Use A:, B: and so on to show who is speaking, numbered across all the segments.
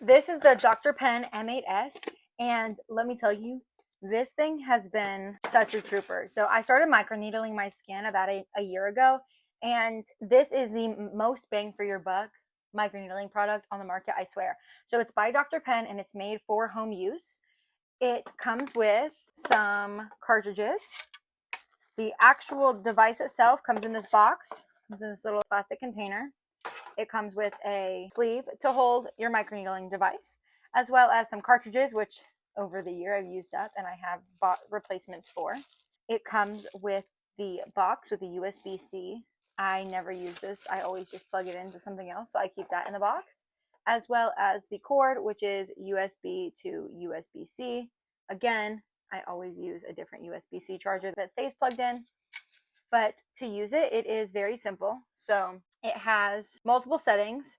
A: This is the Dr. Pen M8S, and let me tell you, this thing has been such a trooper. So I started microneedling my skin about a year ago, and this is the most bang for your buck microneedling product on the market, I swear. So it's by Dr. Pen, and it's made for home use. It comes with some cartridges. The actual device itself comes in this box, comes in this little plastic container. It comes with a sleeve to hold your microneedling device, as well as some cartridges, which over the year I've used up and I have bought replacements for. It comes with the box with the USB-C. I never use this. I always just plug it into something else, so I keep that in the box, as well as the cord, which is USB to USB-C. Again, I always use a different USB-C charger that stays plugged in. But to use it, it is very simple. So it has multiple settings.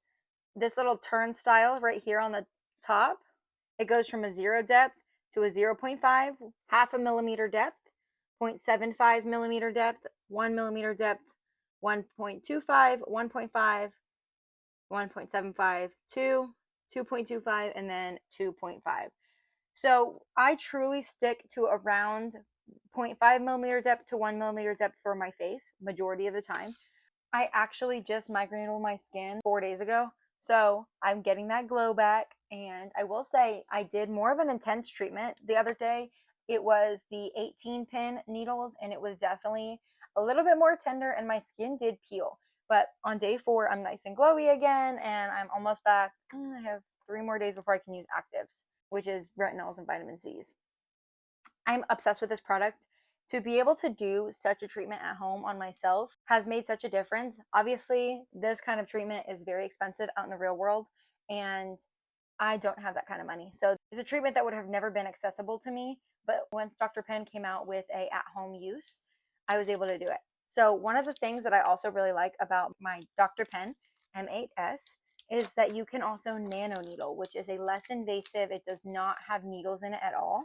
A: This little turnstile right here on the top, it goes from a 0 depth to a zero point 0.5, half a millimeter depth, 0.75 millimeter depth, 1 millimeter depth, 1.25, 1.5, 1.75, 2, 2.25, and then 2.5. So I truly stick to around 0.5 millimeter depth to 1 millimeter depth for my face majority of the time. I actually just microneedled my skin 4 days ago, so I'm getting that glow back. And I will say I did more of an intense treatment the other day. It was the 18 pin needles, and it was definitely a little bit more tender, and my skin did peel. But on day 4, I'm nice and glowy again, and I'm almost back. I have 3 more days before I can use actives, which is retinols and vitamin C's. I'm obsessed with this product. To be able to do such a treatment at home on myself has made such a difference. Obviously, this kind of treatment is very expensive out in the real world, and I don't have that kind of money. So it's a treatment that would have never been accessible to me. But once Dr. Pen came out with a at-home use, I was able to do it. So one of the things that I also really like about my Dr. Pen M8S is that you can also nano needle, which is a less invasive. It does not have needles in it at all.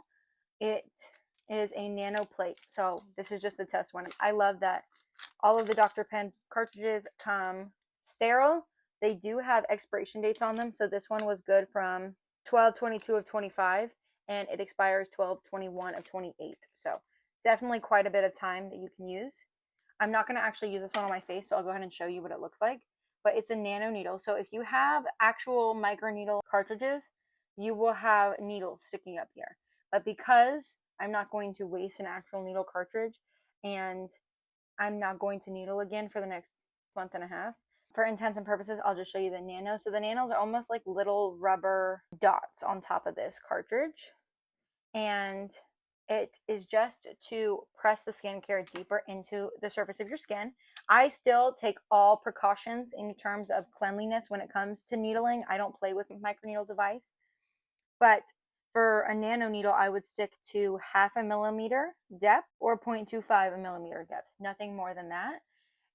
A: It is a nano plate. So this is just a test one. I love that all of the Dr. Pen cartridges come sterile. They do have expiration dates on them. So this one was good from 12/22 of 25, and it expires 12/21 of 28. So definitely quite a bit of time that you can use. I'm not going to actually use this one on my face, so I'll go ahead and show you what it looks like. But it's a nano needle. So if you have actual microneedle cartridges, you will have needles sticking up here. But because I'm not going to waste an actual needle cartridge, and I'm not going to needle again for the next month and a half, for intents and purposes, I'll just show you the nanos. So the nanos are almost like little rubber dots on top of this cartridge. And it is just to press the skincare deeper into the surface of your skin. I still take all precautions in terms of cleanliness when it comes to needling. I don't play with microneedle device. But for a nano needle, I would stick to half a millimeter depth or 0.25 millimeter depth, nothing more than that.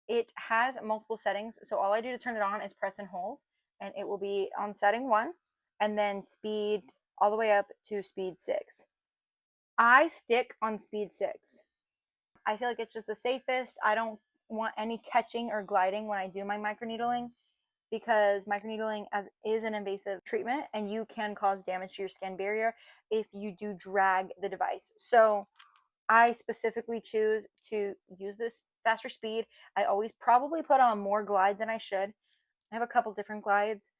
A: It has multiple settings, so all I do to turn it on is press and hold, and it will be on setting 1, and then speed all the way up to speed 6. I stick on speed 6. I feel like it's just the safest. I don't want any catching or gliding when I do my microneedling, because microneedling is an invasive treatment, and you can cause damage to your skin barrier if you do drag the device. So I specifically choose to use this faster speed. I always probably put on more glide than I should. I have a couple different glides,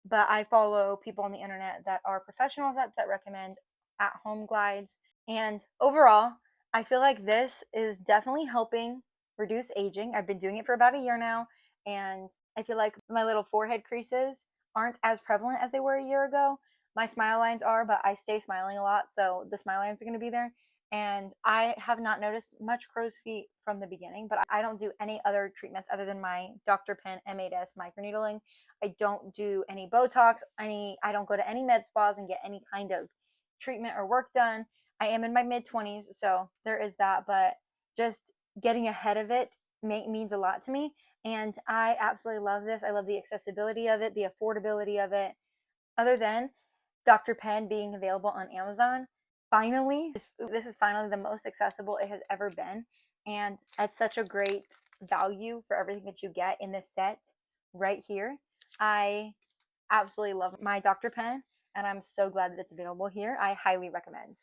A: but I follow people on the internet that are professionals that recommend at home glides. And overall, I feel like this is definitely helping reduce aging. I've been doing it for about a year now, and I feel like my little forehead creases aren't as prevalent as they were a year ago. My smile lines are, but I stay smiling a lot, so the smile lines are going to be there. And I have not noticed much crow's feet from the beginning, but I don't do any other treatments other than my Dr. Pen M8S microneedling. I don't do any Botox, I don't go to any med spas and get any kind of treatment or work done. I am in my mid 20s, so there is that, but just getting ahead of it means a lot to me. And I absolutely love this. I love the accessibility of it, the affordability of it. Other than Dr. Pen being available on Amazon, finally, this is finally the most accessible it has ever been. And at such a great value for everything that you get in this set right here. I absolutely love my Dr. Pen, and I'm so glad that it's available here. I highly recommend.